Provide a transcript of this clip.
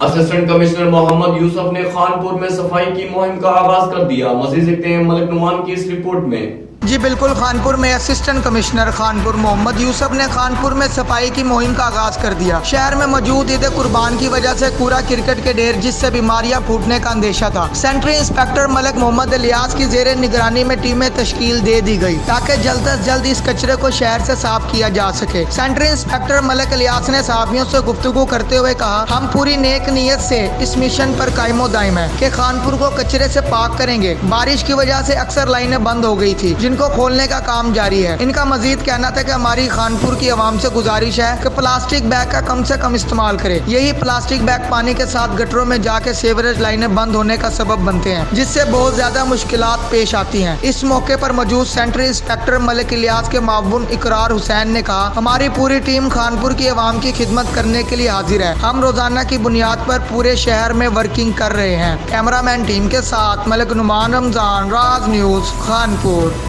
Assistant commissioner محمد یوسف نے خانپور میں صفائی کی مہم کا آغاز کر دیا۔ مزید دیکھتے ہیں ملک نعمان کی اس رپورٹ میں۔ جی بالکل، خانپور میں اسسٹنٹ کمشنر خانپور محمد یوسف نے خانپور میں صفائی کی مہم کا آغاز کر دیا۔ شہر میں موجود عید قربان کی وجہ سے کوڑا کرکٹ کے ڈھیر جس سے بیماریاں پھوٹنے کا اندیشہ تھا۔ سینٹری انسپیکٹر ملک محمد الیاس کی زیر نگرانی میں ٹیمیں تشکیل دے دی گئی تاکہ جلد از جلد اس کچرے کو شہر سے صاف کیا جا سکے۔ سینٹری انسپیکٹر ملک الیاس نے صحافیوں سے گفتگو کرتے ہوئے کہا، ہم پوری نیک نیت سے اس مشن پر قائم و دائم ہیں کہ خانپور کو کچرے سے پاک کریں گے۔ بارش کی وجہ سے اکثر لائنیں بند ہو گئی تھی جن کو کھولنے کا کام جاری ہے۔ ان کا مزید کہنا تھا کہ ہماری خانپور کی عوام سے گزارش ہے کہ پلاسٹک بیگ کا کم سے کم استعمال کرے۔ یہی پلاسٹک بیگ پانی کے ساتھ گٹروں میں جا کے سیوریج لائنیں بند ہونے کا سبب بنتے ہیں جس سے بہت زیادہ مشکلات پیش آتی ہیں۔ اس موقع پر موجود سینٹری انسپیکٹر ملک الیاس کے معاون اقرار حسین نے کہا، ہماری پوری ٹیم خانپور کی عوام کی خدمت کرنے کے لیے حاضر ہے۔ ہم روزانہ کی بنیاد پر پورے شہر میں ورکنگ کر رہے ہیں۔ کیمرہ مین ٹیم کے ساتھ ملک نعمان، رمضان راز نیوز، خانپور۔